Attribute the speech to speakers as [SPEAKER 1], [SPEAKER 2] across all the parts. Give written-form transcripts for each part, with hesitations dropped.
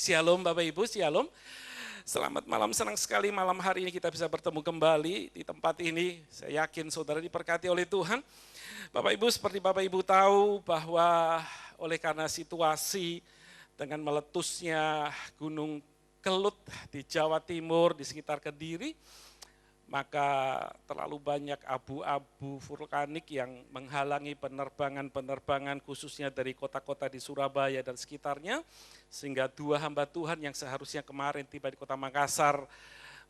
[SPEAKER 1] Shalom Bapak Ibu, Shalom. Selamat malam, senang sekali malam hari ini kita bisa bertemu kembali di tempat ini. Saya yakin saudara diberkati oleh Tuhan. Bapak Ibu, seperti Bapak Ibu tahu bahwa oleh karena situasi dengan meletusnya Gunung Kelut di Jawa Timur, di sekitar Kediri, maka terlalu banyak abu-abu vulkanik yang menghalangi penerbangan-penerbangan khususnya dari kota-kota di Surabaya dan sekitarnya, sehingga dua hamba Tuhan yang seharusnya kemarin tiba di kota Makassar,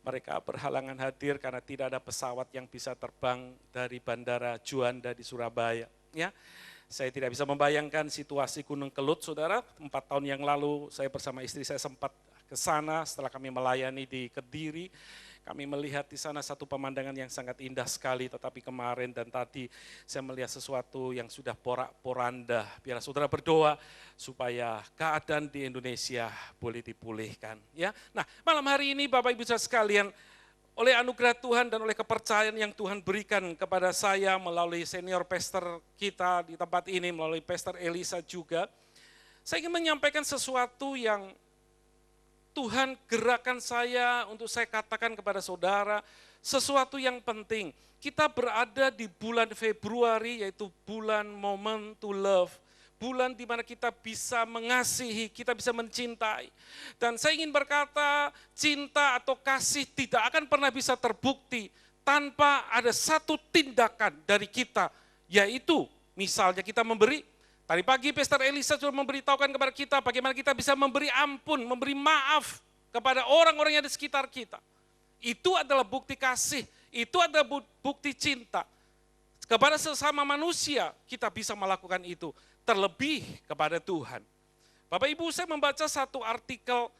[SPEAKER 1] mereka berhalangan hadir karena tidak ada pesawat yang bisa terbang dari Bandara Juanda di Surabaya. Ya, saya tidak bisa membayangkan situasi Gunung Kelut, saudara. 4 tahun yang lalu saya bersama istri saya sempat ke sana setelah kami melayani di Kediri. Kami melihat di sana satu pemandangan yang sangat indah sekali, tetapi kemarin dan tadi saya melihat sesuatu yang sudah porak-poranda. Biar saudara berdoa supaya keadaan di Indonesia boleh dipulihkan. Ya, nah malam hari ini Bapak Ibu saudara sekalian, oleh anugerah Tuhan dan oleh kepercayaan yang Tuhan berikan kepada saya melalui senior pastor kita di tempat ini, melalui pastor Elisa juga, saya ingin menyampaikan sesuatu yang Tuhan gerakan saya untuk saya katakan kepada saudara, sesuatu yang penting. Kita berada di bulan Februari, yaitu bulan Moment to Love. Bulan di mana kita bisa mengasihi, kita bisa mencintai. Dan saya ingin berkata, cinta atau kasih tidak akan pernah bisa terbukti tanpa ada satu tindakan dari kita, yaitu misalnya kita memberi. Tadi pagi Pastor Elisa sudah memberitahukan kepada kita bagaimana kita bisa memberi ampun, memberi maaf kepada orang-orang yang di sekitar kita. Itu adalah bukti kasih, itu adalah bukti cinta. Kepada sesama manusia kita bisa melakukan itu, terlebih kepada Tuhan. Bapak Ibu, saya membaca satu artikel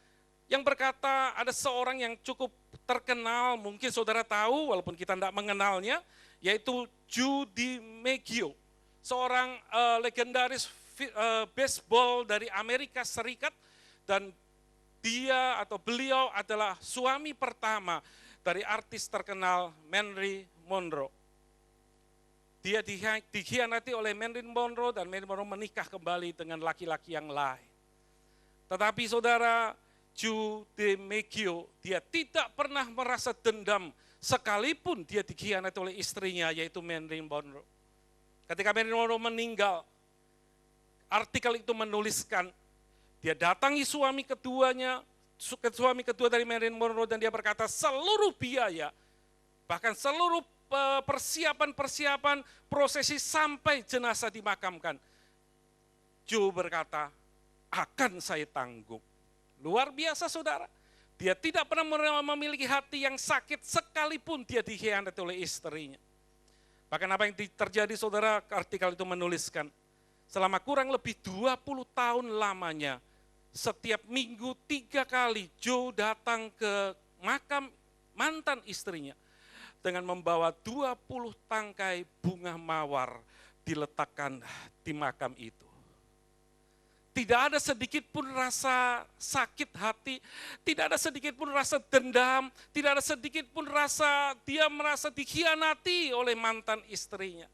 [SPEAKER 1] yang berkata ada seorang yang cukup terkenal, mungkin saudara tahu walaupun kita tidak mengenalnya, yaitu Joe DiMaggio. Seorang legendaris baseball dari Amerika Serikat, dan dia atau beliau adalah suami pertama dari artis terkenal Marilyn Monroe. Dia dikhianati oleh Marilyn Monroe dan Marilyn Monroe menikah kembali dengan laki-laki yang lain. Tetapi saudara, Joe DiMaggio, dia tidak pernah merasa dendam sekalipun dia dikhianati oleh istrinya yaitu Marilyn Monroe. Ketika Marilyn Monroe meninggal, artikel itu menuliskan, dia datangi suami kedua dari Marilyn Monroe dan dia berkata seluruh biaya, bahkan seluruh persiapan prosesi sampai jenazah dimakamkan, Joe berkata, akan saya tanggung. Luar biasa saudara, dia tidak pernah memiliki hati yang sakit sekalipun dia dikhianati oleh istrinya. Bahkan apa yang terjadi saudara, artikel itu menuliskan, selama kurang lebih 20 tahun lamanya, setiap minggu 3 kali Joe datang ke makam mantan istrinya dengan membawa 20 tangkai bunga mawar diletakkan di makam itu. Tidak ada sedikit pun rasa sakit hati, tidak ada sedikit pun rasa dendam, tidak ada sedikit pun rasa dia merasa dikhianati oleh mantan istrinya.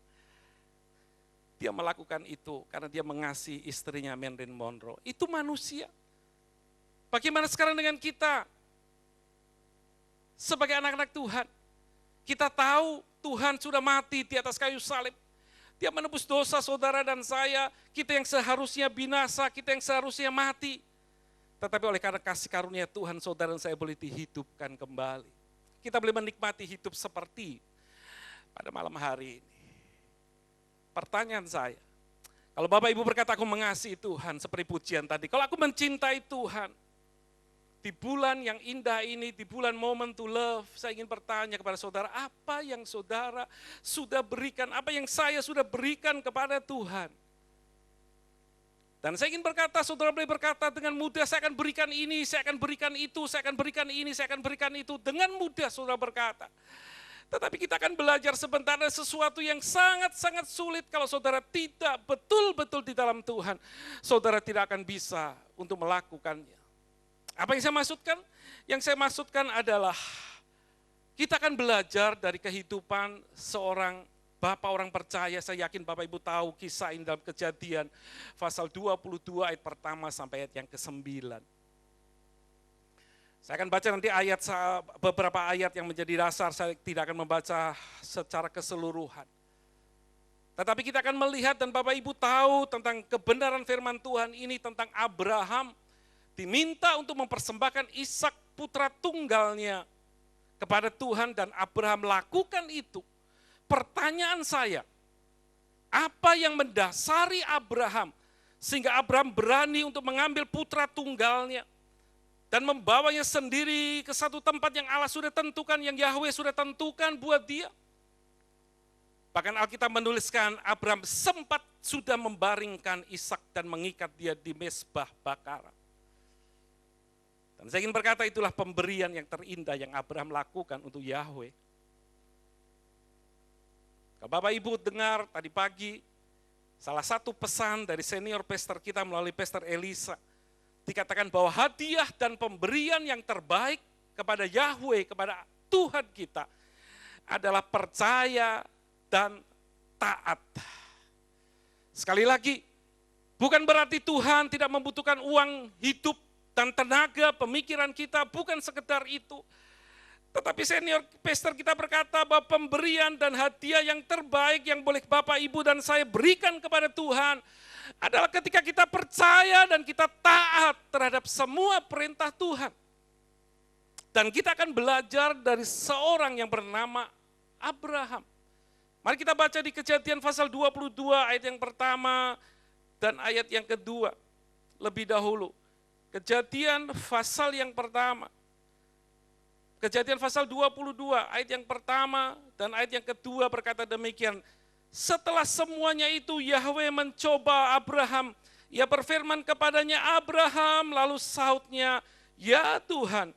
[SPEAKER 1] Dia melakukan itu karena dia mengasihi istrinya Marilyn Monroe. Itu manusia. Bagaimana sekarang dengan kita? Sebagai anak-anak Tuhan, kita tahu Tuhan sudah mati di atas kayu salib. Dia menebus dosa saudara dan saya, kita yang seharusnya binasa, kita yang seharusnya mati. Tetapi oleh karena kasih karunia Tuhan, saudara dan saya boleh dihidupkan kembali. Kita boleh menikmati hidup seperti pada malam hari ini. Pertanyaan saya, kalau Bapak Ibu berkata aku mengasihi Tuhan seperti pujian tadi, kalau aku mencintai Tuhan, di bulan yang indah ini, di bulan Moment to Love, saya ingin bertanya kepada saudara, apa yang saudara sudah berikan, apa yang saya sudah berikan kepada Tuhan? Dan saya ingin berkata, saudara boleh berkata dengan mudah, saya akan berikan ini, saya akan berikan itu, saya akan berikan ini, saya akan berikan itu. Dengan mudah saudara berkata. Tetapi kita akan belajar sebentar, ada sesuatu yang sangat-sangat sulit kalau saudara tidak betul-betul di dalam Tuhan. Saudara tidak akan bisa untuk melakukannya. Apa yang saya maksudkan? Yang saya maksudkan adalah kita akan belajar dari kehidupan seorang bapak orang percaya. Saya yakin Bapak Ibu tahu kisah ini dalam Kejadian pasal 22 ayat pertama sampai ayat yang ke-9. Saya akan baca nanti beberapa ayat yang menjadi dasar, saya tidak akan membaca secara keseluruhan. Tetapi kita akan melihat dan Bapak Ibu tahu tentang kebenaran firman Tuhan ini tentang Abraham diminta untuk mempersembahkan Ishak putra tunggalnya kepada Tuhan dan Abraham lakukan itu. Pertanyaan saya, apa yang mendasari Abraham sehingga Abraham berani untuk mengambil putra tunggalnya dan membawanya sendiri ke satu tempat yang Allah sudah tentukan, yang Yahweh sudah tentukan buat dia? Bahkan Alkitab menuliskan Abraham sempat sudah membaringkan Ishak dan mengikat dia di mezbah bakaran. Dan saya ingin berkata itulah pemberian yang terindah yang Abraham lakukan untuk Yahweh. Kalau Bapak Ibu dengar tadi pagi, salah satu pesan dari senior pastor kita melalui pastor Elisa, dikatakan bahwa hadiah dan pemberian yang terbaik kepada Yahweh, kepada Tuhan kita, adalah percaya dan taat. Sekali lagi, bukan berarti Tuhan tidak membutuhkan uang, hidup, dan tenaga, pemikiran kita, bukan sekedar itu. Tetapi senior pastor kita berkata bahwa pemberian dan hadiah yang terbaik yang boleh Bapak, Ibu, dan saya berikan kepada Tuhan adalah ketika kita percaya dan kita taat terhadap semua perintah Tuhan. Dan kita akan belajar dari seorang yang bernama Abraham. Mari kita baca di Kejadian pasal 22 ayat yang pertama dan ayat yang kedua lebih dahulu. Kejadian pasal yang pertama. Kejadian pasal 22 ayat yang pertama dan ayat yang kedua berkata demikian. Setelah semuanya itu Yahweh mencoba Abraham. Ia berfirman kepadanya, Abraham, lalu sahutnya, ya Tuhan,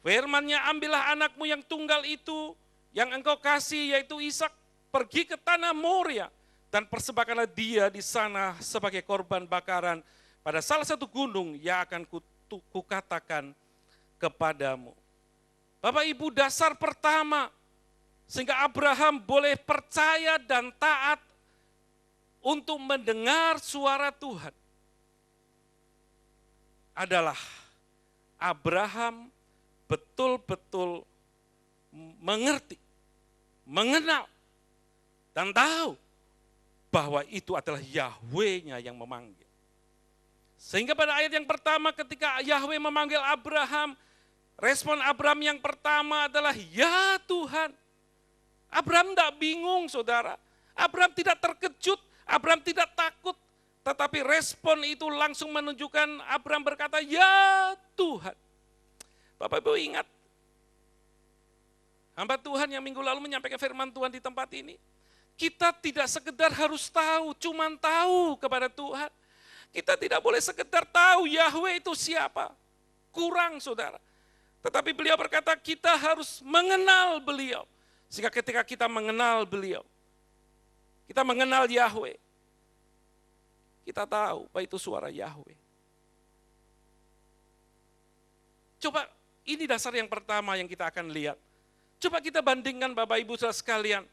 [SPEAKER 1] firman-Nya, ambillah anakmu yang tunggal itu, yang engkau kasih yaitu Ishak, pergi ke tanah Moria dan persembahkanlah dia di sana sebagai korban bakaran pada salah satu gunung yang akan kukatakan kepadamu. Bapak Ibu, dasar pertama sehingga Abraham boleh percaya dan taat untuk mendengar suara Tuhan adalah Abraham betul-betul mengerti, mengenal, dan tahu bahwa itu adalah Yahweh-Nya yang memanggil. Sehingga pada ayat yang pertama ketika Yahweh memanggil Abraham, respon Abraham yang pertama adalah, ya Tuhan. Abraham tidak bingung, saudara. Abraham tidak terkejut, Abraham tidak takut. Tetapi respon itu langsung menunjukkan Abraham berkata, ya Tuhan. Bapak Ibu ingat, hamba Tuhan yang minggu lalu menyampaikan firman Tuhan di tempat ini. Kita tidak sekedar harus tahu, cuman tahu kepada Tuhan. Kita tidak boleh sekedar tahu Yahweh itu siapa. Kurang, saudara. Tetapi beliau berkata kita harus mengenal beliau. Sehingga ketika kita mengenal beliau, kita mengenal Yahweh, kita tahu bahwa itu suara Yahweh. Coba ini dasar yang pertama yang kita akan lihat. Coba kita bandingkan Bapak Ibu saudara sekalian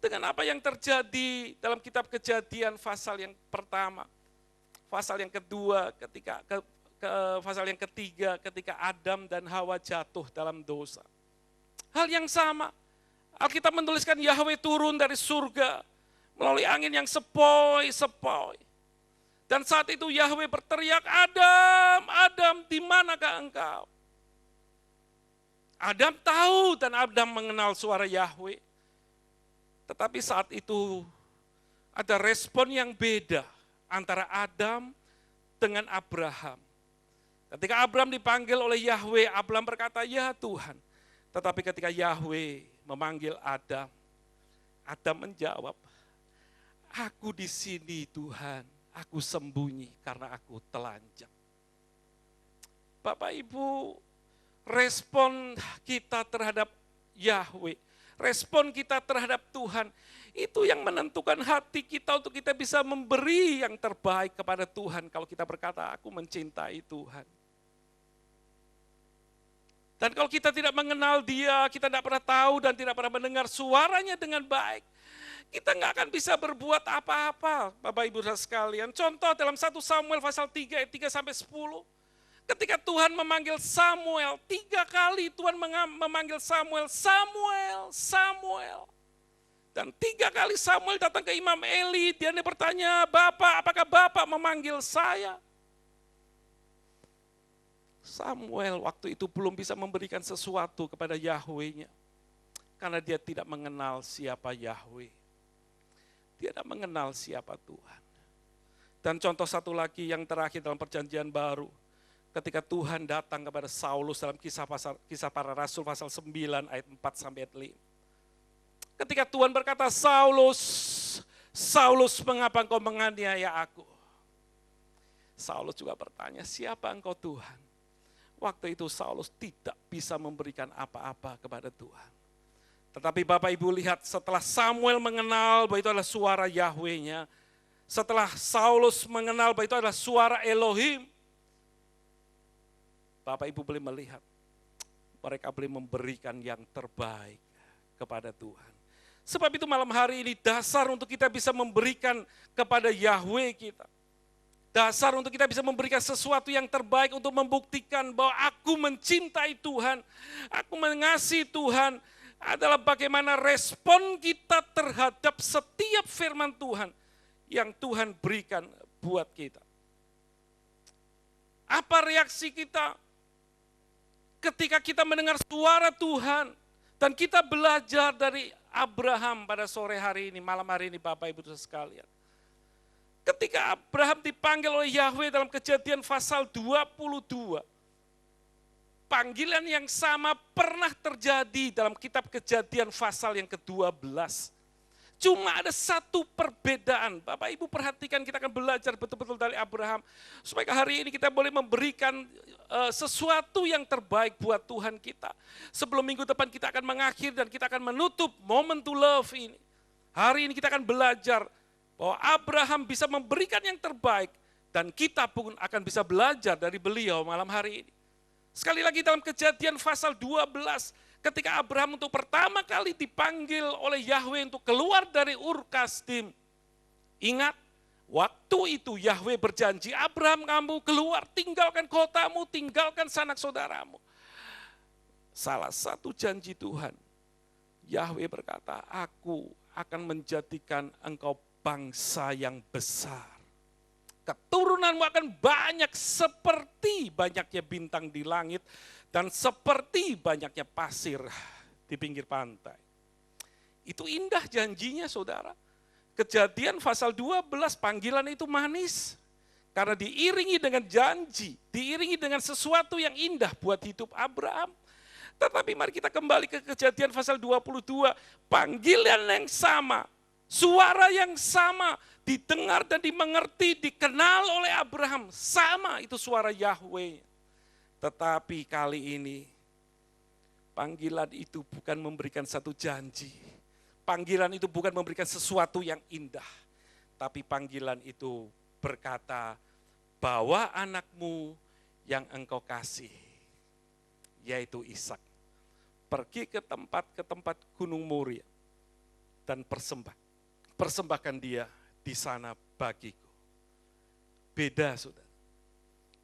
[SPEAKER 1] dengan apa yang terjadi dalam kitab Kejadian pasal yang pertama, pasal yang kedua, pasal yang ketiga ketika Adam dan Hawa jatuh dalam dosa. Hal yang sama, Alkitab menuliskan Yahweh turun dari surga melalui angin yang sepoi-sepoi. Dan saat itu Yahweh berteriak, Adam, Adam, di manakah engkau? Adam tahu dan Adam mengenal suara Yahweh. Tetapi saat itu ada respon yang beda antara Adam dengan Abraham. Ketika Abraham dipanggil oleh Yahweh, Abraham berkata, ya Tuhan. Tetapi ketika Yahweh memanggil Adam, Adam menjawab, aku di sini Tuhan, aku sembunyi karena aku telanjang. Bapak Ibu, respon kita terhadap Yahweh, respon kita terhadap Tuhan, itu yang menentukan hati kita untuk kita bisa memberi yang terbaik kepada Tuhan. Kalau kita berkata, aku mencintai Tuhan. Dan kalau kita tidak mengenal Dia, kita tidak pernah tahu dan tidak pernah mendengar suaranya dengan baik, kita nggak akan bisa berbuat apa-apa, Bapak Ibu saudara sekalian. Contoh dalam 1 Samuel pasal 3 ayat 3-10. Ketika Tuhan memanggil Samuel, 3 kali Tuhan memanggil Samuel, Samuel, Samuel. Dan 3 kali Samuel datang ke Imam Eli, dia bertanya, Bapak, apakah Bapak memanggil saya? Samuel waktu itu belum bisa memberikan sesuatu kepada Yahweh-nya. Karena dia tidak mengenal siapa Yahweh. Dia tidak mengenal siapa Tuhan. Dan contoh satu lagi yang terakhir dalam perjanjian baru. Ketika Tuhan datang kepada Saulus dalam kisah para rasul pasal 9 ayat 4 sampai ayat 5. Ketika Tuhan berkata, Saulus, Saulus, mengapa engkau menganiaya aku? Saulus juga bertanya, siapa engkau Tuhan? Waktu itu Saulus tidak bisa memberikan apa-apa kepada Tuhan. Tetapi Bapak Ibu lihat, setelah Samuel mengenal bahwa itu adalah suara Yahweh-nya, setelah Saulus mengenal bahwa itu adalah suara Elohim, Bapak Ibu boleh melihat, mereka boleh memberikan yang terbaik kepada Tuhan. Sebab itu malam hari ini dasar untuk kita bisa memberikan kepada Yahweh kita. Dasar untuk kita bisa memberikan sesuatu yang terbaik untuk membuktikan bahwa aku mencintai Tuhan, aku mengasihi Tuhan, adalah bagaimana respon kita terhadap setiap firman Tuhan yang Tuhan berikan buat kita. Apa reaksi kita ketika kita mendengar suara Tuhan dan kita belajar dari Abraham pada sore hari ini, malam hari ini Bapak Ibu sekalian. Ketika Abraham dipanggil oleh Yahweh dalam Kejadian pasal 22, panggilan yang sama pernah terjadi dalam kitab Kejadian pasal yang ke-12. Cuma ada satu perbedaan. Bapak Ibu perhatikan, kita akan belajar betul-betul dari Abraham. Supaya hari ini kita boleh memberikan sesuatu yang terbaik buat Tuhan kita. Sebelum minggu depan kita akan mengakhiri dan kita akan menutup Moment to Love ini. Hari ini kita akan belajar bahwa Abraham bisa memberikan yang terbaik. Dan kita pun akan bisa belajar dari beliau malam hari ini. Sekali lagi dalam Kejadian pasal 12, ketika Abraham untuk pertama kali dipanggil oleh Yahweh untuk keluar dari Ur Kasdim. Ingat, waktu itu Yahweh berjanji, Abraham, kamu keluar, tinggalkan kotamu, tinggalkan sanak saudaramu. Salah satu janji Tuhan, Yahweh berkata, aku akan menjadikan engkau bangsa yang besar. Keturunanmu akan banyak seperti banyaknya bintang di langit dan seperti banyaknya pasir di pinggir pantai. Itu indah janjinya saudara. Kejadian pasal 12 panggilan itu manis. Karena diiringi dengan janji, diiringi dengan sesuatu yang indah buat hidup Abraham. Tetapi mari kita kembali ke Kejadian pasal 22, panggilan yang sama, suara yang sama, didengar dan dimengerti, dikenal oleh Abraham. Sama itu suara Yahweh. Tetapi kali ini, panggilan itu bukan memberikan satu janji. Panggilan itu bukan memberikan sesuatu yang indah. Tapi panggilan itu berkata, bawa anakmu yang engkau kasih, yaitu Ishak. Pergi ke tempat Gunung Moria dan persembahkan dia di sana bagiku. Beda saudara.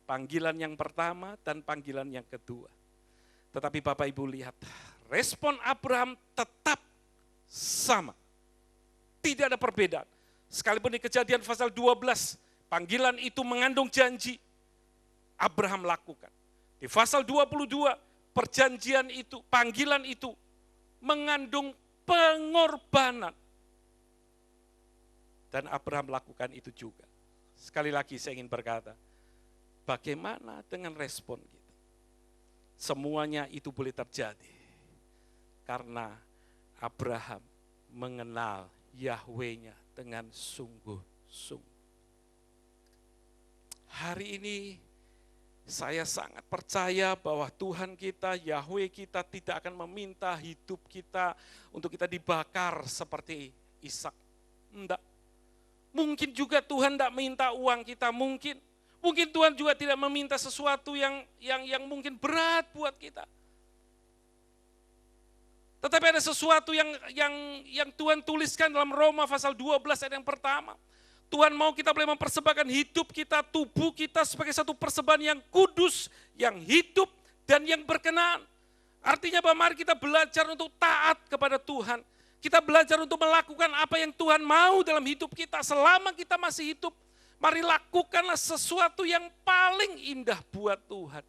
[SPEAKER 1] Panggilan yang pertama dan panggilan yang kedua. Tetapi Bapak Ibu lihat, respon Abraham tetap sama. Tidak ada perbedaan. Sekalipun di Kejadian pasal 12, panggilan itu mengandung janji, Abraham lakukan. Di pasal 22, perjanjian itu, panggilan itu mengandung pengorbanan. Dan Abraham lakukan itu juga. Sekali lagi saya ingin berkata, bagaimana dengan respon kita? Semuanya itu boleh terjadi. Karena Abraham mengenal Yahweh-nya dengan sungguh-sungguh. Hari ini saya sangat percaya bahwa Tuhan kita, Yahweh kita tidak akan meminta hidup kita untuk kita dibakar seperti Ishak. Enggak. Mungkin juga Tuhan tidak minta uang kita, mungkin Tuhan juga tidak meminta sesuatu yang mungkin berat buat kita. Tetapi ada sesuatu yang Tuhan tuliskan dalam Roma pasal 12 ayat yang pertama. Tuhan mau kita boleh mempersembahkan hidup kita, tubuh kita sebagai satu persembahan yang kudus, yang hidup, dan yang berkenan. Artinya bahwa mari kita belajar untuk taat kepada Tuhan. Kita belajar untuk melakukan apa yang Tuhan mau dalam hidup kita. Selama kita masih hidup, mari lakukanlah sesuatu yang paling indah buat Tuhan.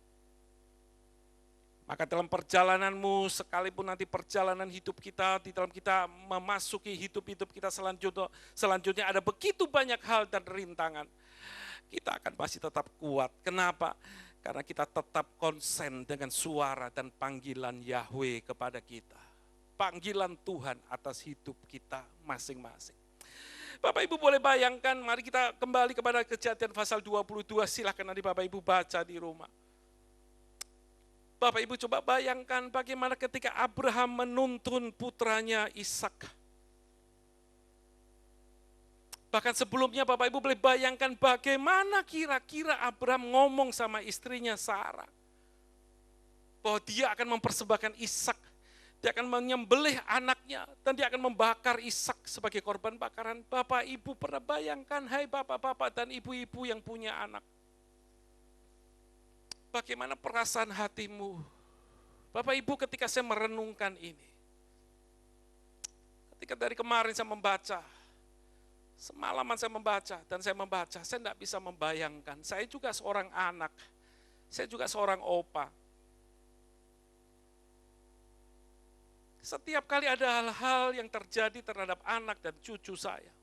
[SPEAKER 1] Maka dalam perjalananmu, sekalipun nanti perjalanan hidup kita, di dalam kita memasuki hidup-hidup kita selanjutnya ada begitu banyak hal dan rintangan. Kita akan masih tetap kuat. Kenapa? Karena kita tetap konsen dengan suara dan panggilan Yahweh kepada kita. Panggilan Tuhan atas hidup kita masing-masing. Bapak Ibu boleh bayangkan, mari kita kembali kepada Kejadian pasal 22, silahkan nanti Bapak Ibu baca di rumah. Bapak Ibu coba bayangkan bagaimana ketika Abraham menuntun putranya Ishak. Bahkan sebelumnya Bapak Ibu boleh bayangkan bagaimana kira-kira Abraham ngomong sama istrinya Sarah. Bahwa dia akan mempersembahkan Ishak. Dia akan menyembelih anaknya dan dia akan membakar Ishak sebagai korban bakaran. Bapak Ibu pernah bayangkan, hai bapak-bapak dan ibu-ibu yang punya anak. Bagaimana perasaan hatimu? Bapak Ibu ketika saya merenungkan ini. Ketika dari kemarin saya membaca. Semalaman saya membaca dan saya membaca. Saya tidak bisa membayangkan. Saya juga seorang anak. Saya juga seorang opa. Setiap kali ada hal-hal yang terjadi terhadap anak dan cucu saya.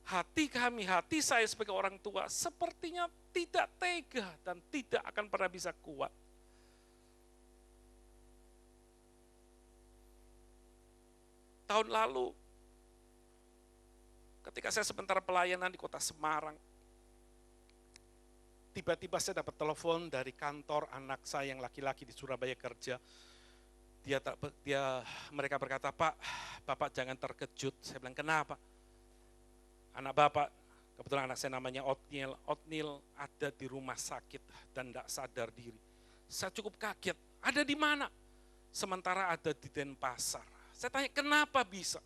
[SPEAKER 1] Hati kami, hati saya sebagai orang tua sepertinya tidak tega dan tidak akan pernah bisa kuat. Tahun lalu, ketika saya sebentar pelayanan di kota Semarang, tiba-tiba saya dapat telepon dari kantor anak saya yang laki-laki di Surabaya kerja. Mereka berkata, Pak, Bapak jangan terkejut. Saya bilang, kenapa? Anak Bapak, kebetulan anak saya namanya Otnil ada di rumah sakit dan tidak sadar diri. Saya cukup kaget, ada di mana? Sementara ada di Denpasar. Saya tanya, kenapa bisa?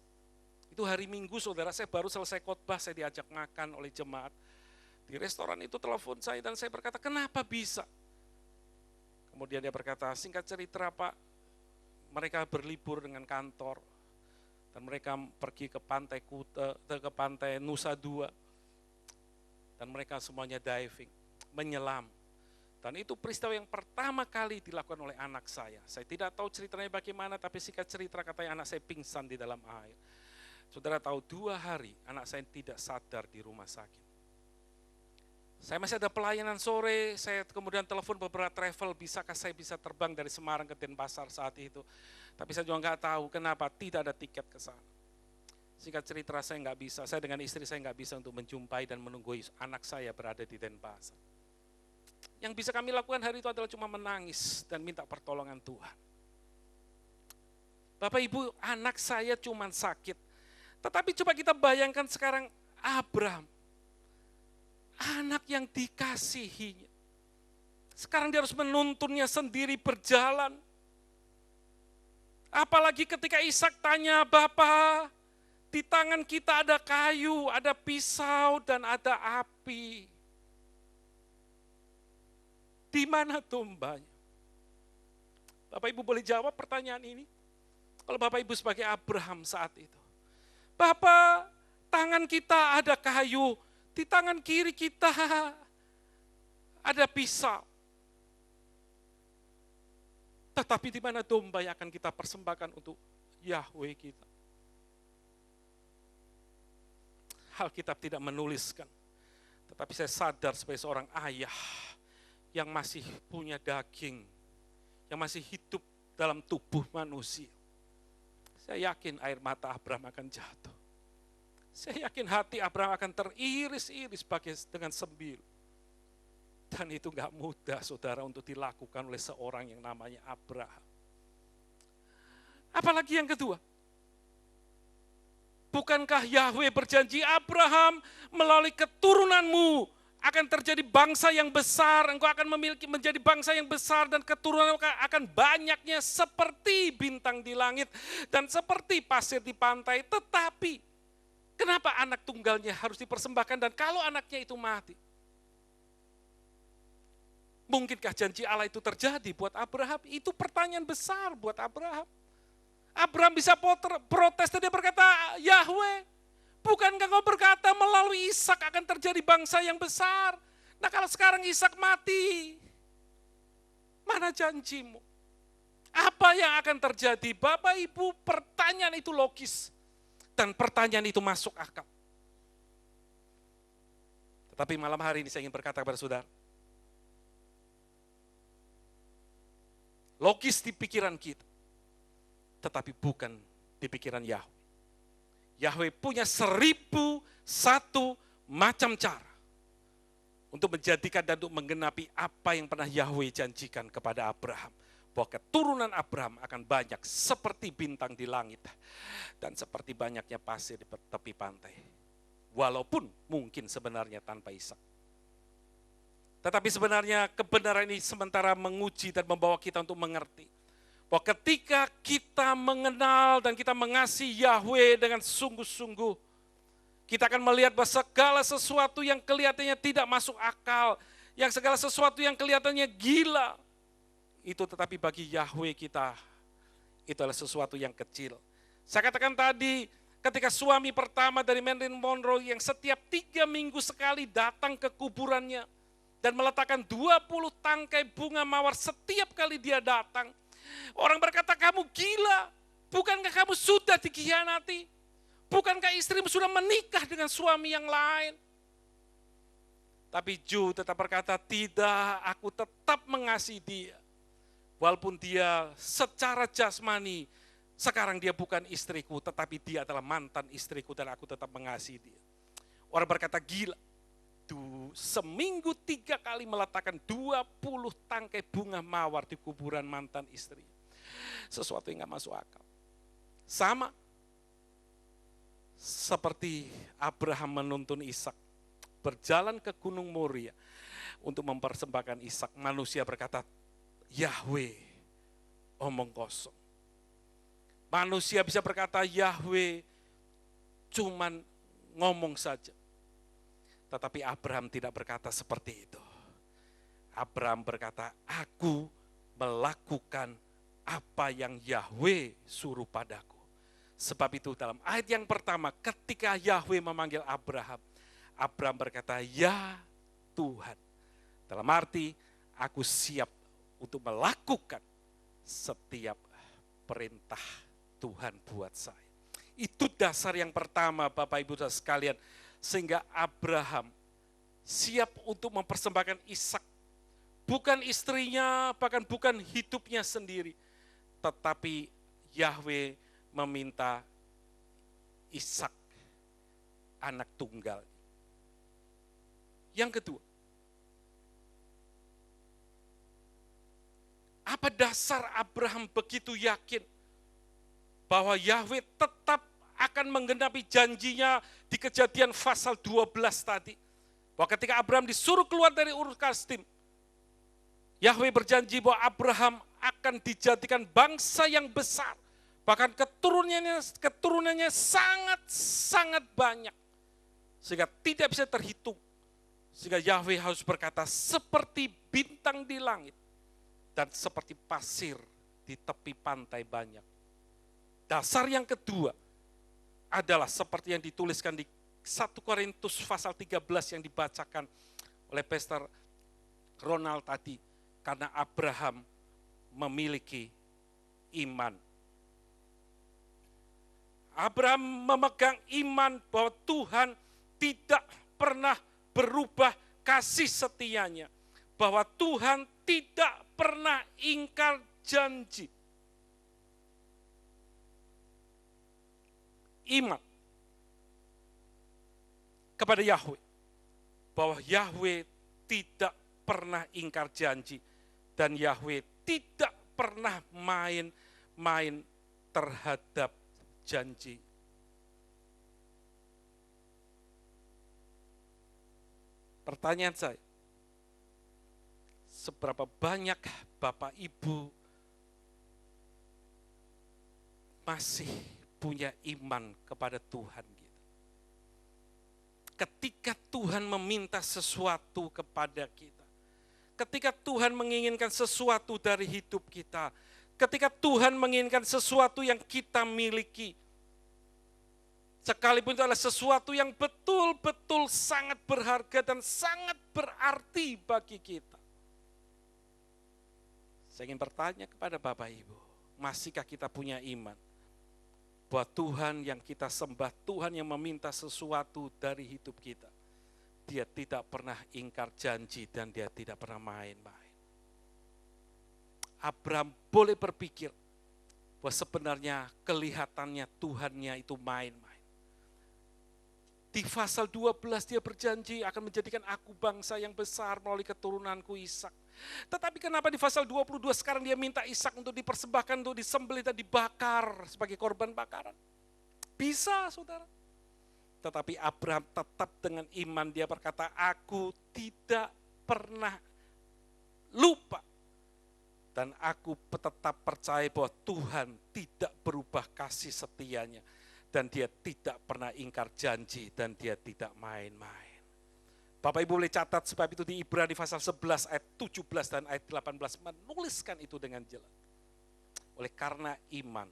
[SPEAKER 1] Itu hari Minggu, saudara, saya baru selesai khotbah, saya diajak makan oleh jemaat. Di restoran itu telepon saya dan saya berkata, kenapa bisa? Kemudian dia berkata, singkat cerita Pak, mereka berlibur dengan kantor. Dan mereka pergi ke pantai Kuta, ke pantai Nusa Dua. Dan mereka semuanya diving, menyelam. Dan itu peristiwa yang pertama kali dilakukan oleh anak saya. Saya tidak tahu ceritanya bagaimana, tapi singkat cerita katanya anak saya pingsan di dalam air. Saudara tahu 2 hari anak saya tidak sadar di rumah sakit. Saya masih ada pelayanan sore, saya kemudian telepon beberapa travel, bisakah saya bisa terbang dari Semarang ke Denpasar saat itu. Tapi saya juga nggak tahu kenapa tidak ada tiket ke sana. Singkat cerita saya nggak bisa, saya dengan istri saya nggak bisa untuk menjumpai dan menunggu anak saya berada di Denpasar. Yang bisa kami lakukan hari itu adalah cuma menangis dan minta pertolongan Tuhan. Bapak Ibu, anak saya cuma sakit. Tetapi coba kita bayangkan sekarang Abraham. Anak yang dikasihinya. Sekarang dia harus menuntunnya sendiri berjalan. Apalagi ketika Ishak tanya, Bapa, di tangan kita ada kayu, ada pisau, dan ada api. Di mana dombanya? Bapak Ibu boleh jawab pertanyaan ini? Kalau Bapak Ibu sebagai Abraham saat itu. Bapak, tangan kita ada kayu, di tangan kiri kita ada pisau. Tetapi di mana domba yang akan kita persembahkan untuk Yahweh kita? Alkitab tidak menuliskan. Tetapi saya sadar sebagai seorang ayah yang masih punya daging, yang masih hidup dalam tubuh manusia. Saya yakin air mata Abraham akan jatuh. Saya yakin hati Abraham akan teriris-iris dengan sembil. Dan itu gak mudah saudara untuk dilakukan oleh seorang yang namanya Abraham. Apalagi yang kedua. Bukankah Yahweh berjanji Abraham melalui keturunanmu akan terjadi bangsa yang besar, engkau akan menjadi bangsa yang besar dan keturunan akan banyaknya seperti bintang di langit dan seperti pasir di pantai. Tetapi Kenapa anak tunggalnya harus dipersembahkan dan kalau anaknya itu mati? Mungkinkah janji Allah itu terjadi buat Abraham? Itu pertanyaan besar buat Abraham. Abraham bisa protes dan dia berkata, Yahweh, bukankah kau berkata melalui Ishak akan terjadi bangsa yang besar? Nah kalau sekarang Ishak mati, mana janjimu? Apa yang akan terjadi? Bapak Ibu, pertanyaan itu logis. Dan pertanyaan itu masuk akal. Tetapi malam hari ini saya ingin berkata kepada saudara, logis di pikiran kita, tetapi bukan di pikiran Yahweh. Yahweh punya 1001 macam cara untuk menjadikan dan untuk menggenapi apa yang pernah Yahweh janjikan kepada Abraham. Bahwa keturunan Abraham akan banyak seperti bintang di langit dan seperti banyaknya pasir di tepi pantai. Walaupun mungkin sebenarnya tanpa Ishak. Tetapi sebenarnya kebenaran ini sementara menguji dan membawa kita untuk mengerti. Bahwa ketika kita mengenal dan kita mengasihi Yahweh dengan sungguh-sungguh, kita akan melihat bahwa segala sesuatu yang kelihatannya tidak masuk akal, yang segala sesuatu yang kelihatannya gila, itu tetapi bagi Yahweh kita, itu adalah sesuatu yang kecil. Saya katakan tadi, ketika suami pertama dari Marilyn Monroe yang setiap 3 minggu sekali datang ke kuburannya, dan meletakkan 20 tangkai bunga mawar setiap kali dia datang. Orang berkata, kamu gila, bukankah kamu sudah dikhianati? Bukankah istrimu sudah menikah dengan suami yang lain? Tapi Ju tetap berkata, tidak, aku tetap mengasihi dia. Walaupun dia secara jasmani, sekarang dia bukan istriku, tetapi dia adalah mantan istriku dan aku tetap mengasihi dia. Orang berkata, gila. Seminggu 3 kali meletakkan 20 tangkai bunga mawar di kuburan mantan istri. Sesuatu yang gak masuk akal. Sama seperti Abraham menuntun Ishak berjalan ke Gunung Moria untuk mempersembahkan Ishak. Manusia berkata, Yahweh omong kosong. Manusia bisa berkata, Yahweh cuman ngomong saja. Tetapi Abraham tidak berkata seperti itu. Abraham berkata, aku melakukan apa yang Yahweh suruh padaku. Sebab itu dalam ayat yang pertama ketika Yahweh memanggil Abraham, Abraham berkata, ya Tuhan. Dalam arti, aku siap untuk melakukan setiap perintah Tuhan buat saya. Itu dasar yang pertama Bapak Ibu dan sekalian. Sehingga Abraham siap untuk mempersembahkan Ishak. Bukan istrinya, bahkan bukan hidupnya sendiri. Tetapi Yahweh meminta Ishak, anak tunggal. Yang kedua, apa dasar Abraham begitu yakin bahwa Yahweh tetap akan menggenapi janjinya di Kejadian pasal 12 tadi. Bahwa ketika Abraham disuruh keluar dari Ur Kasdim, Yahweh berjanji bahwa Abraham akan dijadikan bangsa yang besar. Bahkan keturunannya sangat banyak. Sehingga tidak bisa terhitung. Sehingga Yahweh harus berkata seperti bintang di langit. Dan seperti pasir di tepi pantai banyak. Dasar yang kedua adalah seperti yang dituliskan di 1 Korintus pasal 13 yang dibacakan oleh Pastor Ronald tadi. Karena Abraham memiliki iman. Abraham memegang iman bahwa Tuhan tidak pernah berubah kasih setianya. Bahwa Tuhan tidak pernah ingkar janji. Iman kepada Yahweh, bahwa Yahweh tidak pernah ingkar janji dan Yahweh tidak pernah main-main terhadap janji. Pertanyaan saya, seberapa banyak Bapak Ibu masih punya iman kepada Tuhan gitu? ketika Tuhan meminta sesuatu kepada kita, ketika Tuhan menginginkan sesuatu dari hidup kita, ketika Tuhan menginginkan sesuatu yang kita miliki, sekalipun itu adalah sesuatu yang betul-betul sangat berharga dan sangat berarti bagi kita. Saya ingin bertanya kepada Bapak Ibu, masihkah kita punya iman bahwa Tuhan yang kita sembah, Tuhan yang meminta sesuatu dari hidup kita, Dia tidak pernah ingkar janji dan Dia tidak pernah main-main. Abraham boleh berpikir bahwa sebenarnya kelihatannya Tuhannya itu main-main. Di pasal 12 dia berjanji akan menjadikan aku bangsa yang besar melalui keturunanku Ishak. Tetapi kenapa di pasal 22 sekarang dia minta Ishak untuk dipersembahkan, untuk disembelih dan dibakar sebagai korban bakaran? Bisa, saudara. Tetapi Abraham tetap dengan iman, dia berkata, aku tidak pernah lupa. Dan aku tetap percaya bahwa Tuhan tidak berubah kasih setianya. Dan dia tidak pernah ingkar janji dan dia tidak main-main. Bapak Ibu boleh catat, sebab itu di Ibrani pasal 11 ayat 17 dan ayat 18 menuliskan itu dengan jelas. Oleh karena iman,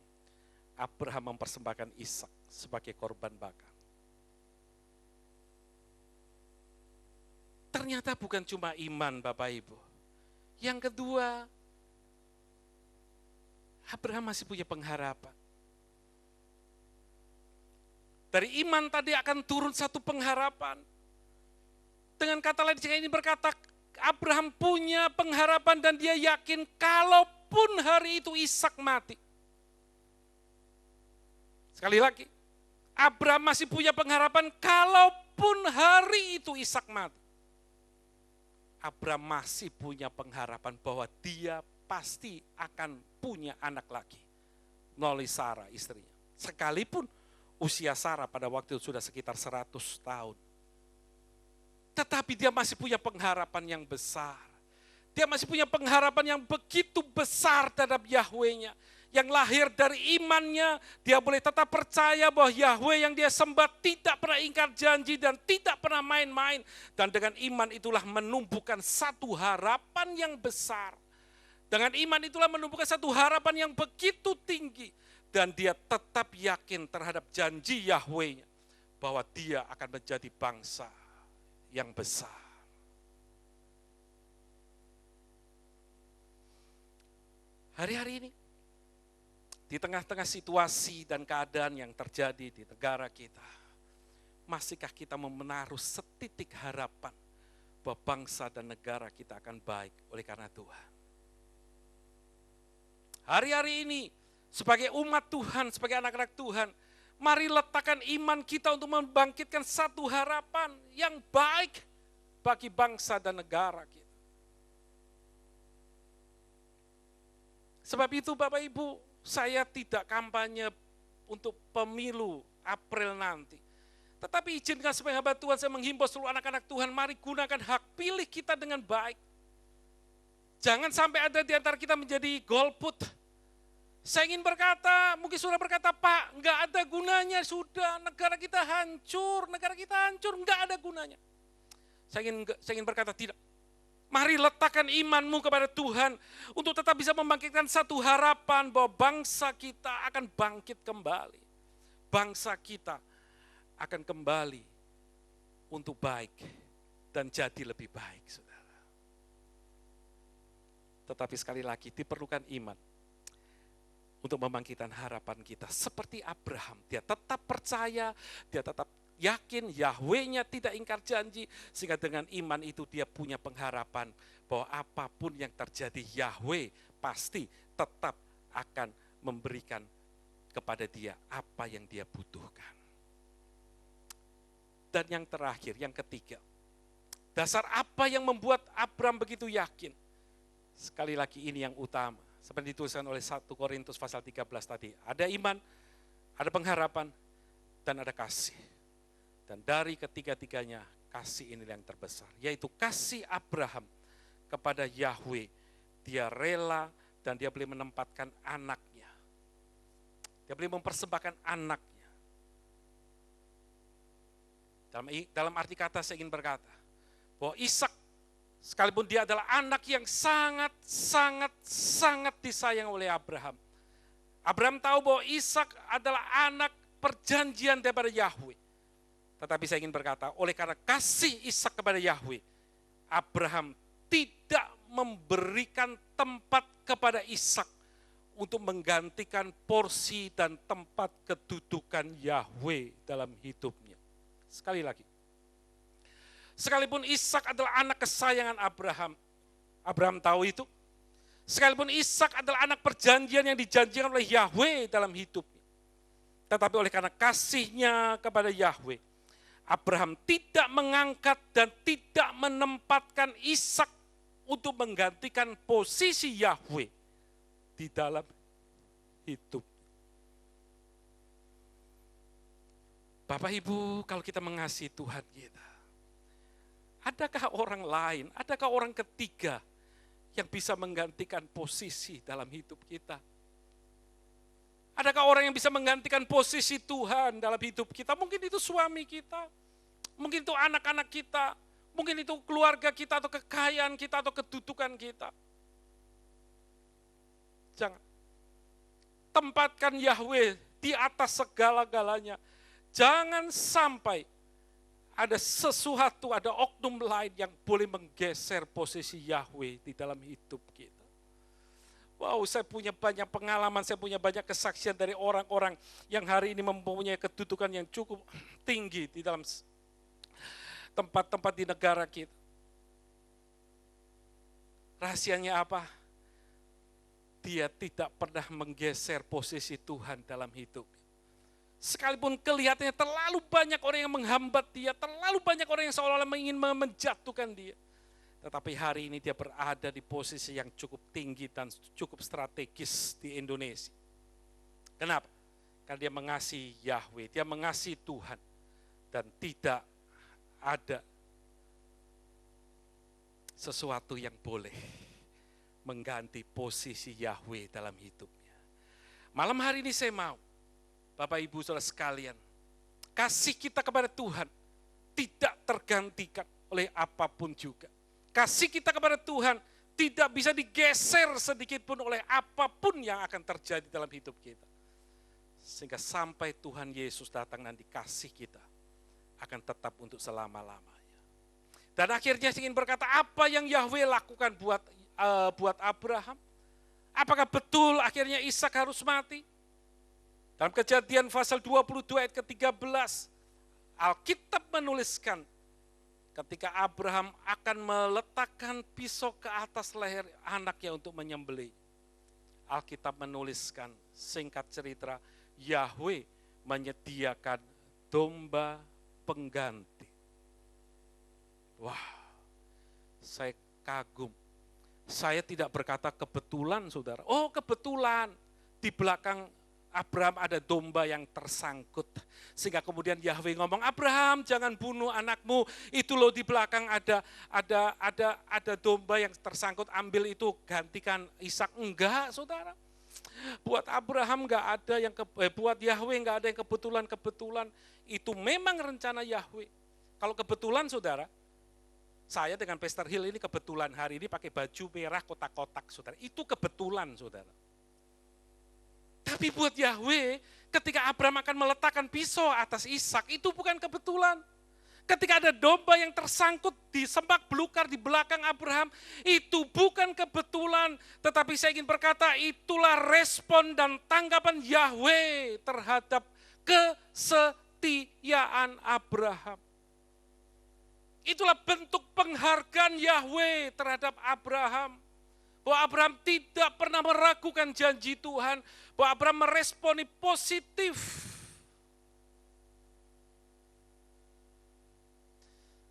[SPEAKER 1] Abraham mempersembahkan Ishak sebagai korban bakar. Ternyata bukan cuma iman Bapak Ibu. Yang kedua, Abraham masih punya pengharapan. Dari iman tadi akan turun satu pengharapan. Dengan kata lain, jika ini berkata, Abraham punya pengharapan dan dia yakin kalaupun hari itu Ishak mati. Sekali lagi, Abraham masih punya pengharapan kalaupun hari itu Ishak mati. Abraham masih punya pengharapan bahwa dia pasti akan punya anak lagi melalui Sarah istrinya. Sekalipun usia Sarah pada waktu itu sudah sekitar 100 tahun. Tetapi dia masih punya pengharapan yang besar. Dia masih punya pengharapan yang begitu besar terhadap Yahweh-nya. Yang lahir dari imannya, dia boleh tetap percaya bahwa Yahweh yang dia sembah tidak pernah ingkar janji dan tidak pernah main-main. Dan dengan iman itulah menumbuhkan satu harapan yang besar. Dengan iman itulah menumbuhkan satu harapan yang begitu tinggi. Dan dia tetap yakin terhadap janji Yahweh-nya bahwa dia akan menjadi bangsa yang besar. Hari-hari ini, di tengah-tengah situasi dan keadaan yang terjadi di negara kita, masihkah kita menaruh setitik harapan bahwa bangsa dan negara kita akan baik oleh karena Tuhan? Hari-hari ini, sebagai umat Tuhan, sebagai anak-anak Tuhan, mari letakkan iman kita untuk membangkitkan satu harapan yang baik bagi bangsa dan negara kita. Sebab itu Bapak Ibu, saya tidak kampanye untuk pemilu April nanti. Tetapi izinkan sebagai hamba Tuhan saya menghimbau seluruh anak-anak Tuhan, mari gunakan hak pilih kita dengan baik. Jangan sampai ada di antara kita menjadi golput. Saya ingin berkata, mungkin sudah berkata, Pak, enggak ada gunanya sudah, negara kita hancur, enggak ada gunanya. Saya ingin berkata tidak. Mari letakkan imanmu kepada Tuhan untuk tetap bisa membangkitkan satu harapan bahwa bangsa kita akan bangkit kembali. Bangsa kita akan kembali untuk baik dan jadi lebih baik, saudara. Tetapi sekali lagi diperlukan iman untuk membangkitkan harapan kita. Seperti Abraham, dia tetap percaya, dia tetap yakin Yahweh-nya tidak ingkar janji, sehingga dengan iman itu dia punya pengharapan bahwa apapun yang terjadi Yahweh pasti tetap akan memberikan kepada dia apa yang dia butuhkan. Dan yang terakhir, yang ketiga, dasar apa yang membuat Abraham begitu yakin? Sekali lagi ini yang utama, seperti dituliskan oleh 1 Korintus pasal 13 tadi. Ada iman, ada pengharapan, dan ada kasih. Dan dari ketiga-tiganya, kasih ini yang terbesar. Yaitu kasih Abraham kepada Yahweh. Dia rela dan dia boleh menempatkan anaknya. Dia boleh mempersembahkan anaknya. Dalam arti kata saya ingin berkata, bahwa Ishak sekalipun dia adalah anak yang sangat disayang oleh Abraham. Abraham tahu bahwa Ishak adalah anak perjanjian daripada Yahweh. Tetapi saya ingin berkata, oleh karena kasih Ishak kepada Yahweh, Abraham tidak memberikan tempat kepada Ishak untuk menggantikan porsi dan tempat kedudukan Yahweh dalam hidupnya. Sekali lagi, sekalipun Ishak adalah anak kesayangan Abraham, Abraham tahu itu. Sekalipun Ishak adalah anak perjanjian yang dijanjikan oleh Yahweh dalam hidupnya. Tetapi oleh karena kasihnya kepada Yahweh, Abraham tidak mengangkat dan tidak menempatkan Ishak untuk menggantikan posisi Yahweh di dalam hidup. Bapak Ibu, kalau kita mengasihi Tuhan kita, adakah orang lain, adakah orang ketiga yang bisa menggantikan posisi dalam hidup kita? Adakah orang yang bisa menggantikan posisi Tuhan dalam hidup kita? Mungkin itu suami kita, mungkin itu anak-anak kita, mungkin itu keluarga kita atau kekayaan kita atau kedudukan kita. Jangan. Tempatkan Yahweh di atas segala-galanya. Jangan sampai ada sesuatu, ada oknum lain yang boleh menggeser posisi Yahweh di dalam hidup kita. Wow, saya punya banyak pengalaman, saya punya banyak kesaksian dari orang-orang yang hari ini mempunyai kedudukan yang cukup tinggi di dalam tempat-tempat di negara kita. Rahasianya apa? Dia tidak pernah menggeser posisi Tuhan dalam hidup. Sekalipun kelihatannya terlalu banyak orang yang menghambat dia, terlalu banyak orang yang seolah-olah ingin menjatuhkan dia. Tetapi hari ini dia berada di posisi yang cukup tinggi dan cukup strategis di Indonesia. Kenapa? Karena dia mengasihi Yahweh, dia mengasihi Tuhan. Dan tidak ada sesuatu yang boleh mengganti posisi Yahweh dalam hidupnya. Malam hari ini saya mau, Bapak Ibu Saudara sekalian, kasih kita kepada Tuhan tidak tergantikan oleh apapun juga. Kasih kita kepada Tuhan tidak bisa digeser sedikit pun oleh apapun yang akan terjadi dalam hidup kita. Sehingga sampai Tuhan Yesus datang nanti kasih kita akan tetap untuk selama-lamanya. Dan akhirnya saya ingin berkata, apa yang Yahweh lakukan buat Abraham? Apakah betul akhirnya Ishak harus mati? Dalam Kejadian pasal 22 ayat ke-13, Alkitab menuliskan ketika Abraham akan meletakkan pisau ke atas leher anaknya untuk menyembelih. Alkitab menuliskan, singkat cerita, Yahweh menyediakan domba pengganti. Wah, saya kagum. Saya tidak berkata kebetulan, saudara. Oh, kebetulan di belakang Abraham ada domba yang tersangkut. Sehingga kemudian Yahweh ngomong, Abraham jangan bunuh anakmu. Itu loh di belakang ada domba yang tersangkut, ambil itu gantikan Ishak. Enggak, saudara. Buat Abraham enggak ada yang buat Yahweh enggak ada yang kebetulan. Itu memang rencana Yahweh. Kalau kebetulan, saudara, saya dengan Pastor Hill ini kebetulan hari ini pakai baju merah kotak-kotak, saudara. Itu kebetulan, saudara. Tapi buat Yahweh, ketika Abraham akan meletakkan pisau atas Ishak, itu bukan kebetulan. Ketika ada domba yang tersangkut di semak belukar di belakang Abraham, itu bukan kebetulan. Tetapi saya ingin berkata, itulah respon dan tanggapan Yahweh terhadap kesetiaan Abraham. Itulah bentuk penghargaan Yahweh terhadap Abraham. Bahwa Abraham tidak pernah meragukan janji Tuhan. Bahwa Abraham meresponi positif.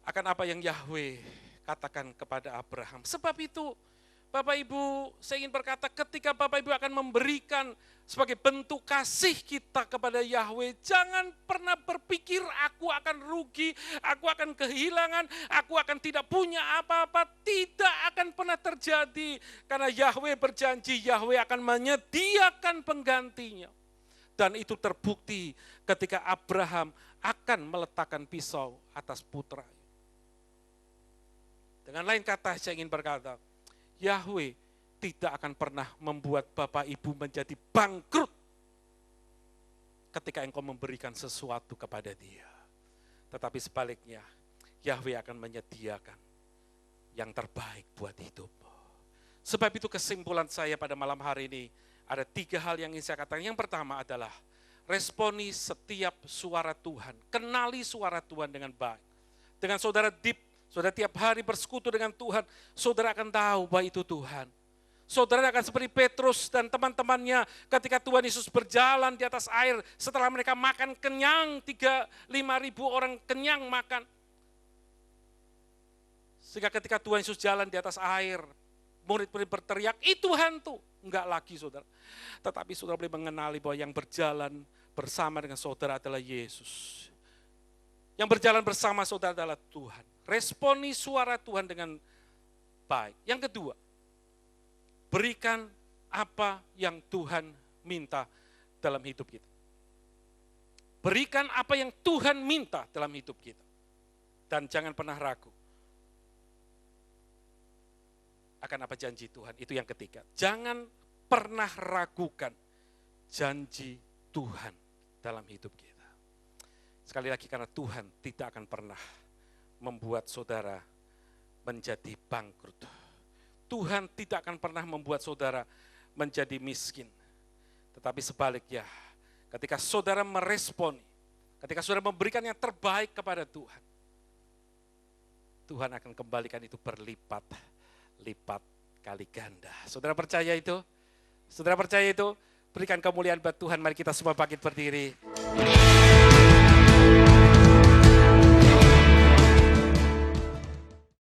[SPEAKER 1] Akan apa yang Yahweh katakan kepada Abraham. Sebab itu, Bapak Ibu, saya ingin berkata ketika Bapak Ibu akan memberikan sebagai bentuk kasih kita kepada Yahweh, jangan pernah berpikir aku akan rugi, aku akan kehilangan, aku akan tidak punya apa-apa. Tidak akan pernah terjadi. Karena Yahweh berjanji, Yahweh akan menyediakan penggantinya. Dan itu terbukti ketika Abraham akan meletakkan pisau atas putra. Dengan lain kata saya ingin berkata, Yahweh tidak akan pernah membuat Bapak Ibu menjadi bangkrut ketika engkau memberikan sesuatu kepada dia. Tetapi sebaliknya, Yahweh akan menyediakan yang terbaik buat hidupmu. Sebab itu kesimpulan saya pada malam hari ini, ada 3 hal yang ingin saya katakan. Yang pertama adalah, responi setiap suara Tuhan. Kenali suara Tuhan dengan baik. Dengan saudara deep, saudara tiap hari bersekutu dengan Tuhan, saudara akan tahu bahwa itu Tuhan. Saudara akan seperti Petrus dan teman-temannya ketika Tuhan Yesus berjalan di atas air setelah mereka makan kenyang, 5.000 orang kenyang makan. Sehingga ketika Tuhan Yesus jalan di atas air, murid-murid berteriak, itu hantu. Enggak lagi saudara. Tetapi saudara boleh mengenali bahwa yang berjalan bersama dengan saudara adalah Yesus. Yang berjalan bersama saudara adalah Tuhan. Responi suara Tuhan dengan baik. Yang kedua, berikan apa yang Tuhan minta dalam hidup kita. Berikan apa yang Tuhan minta dalam hidup kita. Dan jangan pernah ragu akan apa janji Tuhan. Itu yang ketiga. Jangan pernah ragukan janji Tuhan dalam hidup kita. Sekali lagi, karena Tuhan tidak akan pernah membuat saudara menjadi bangkrut. Tuhan tidak akan pernah membuat saudara menjadi miskin. Tetapi sebaliknya, ketika saudara meresponi, ketika saudara memberikan yang terbaik kepada Tuhan, Tuhan akan kembalikan itu berlipat-lipat kali ganda. Saudara percaya itu? Saudara percaya itu? Berikan kemuliaan buat Tuhan. Mari kita semua bangkit berdiri.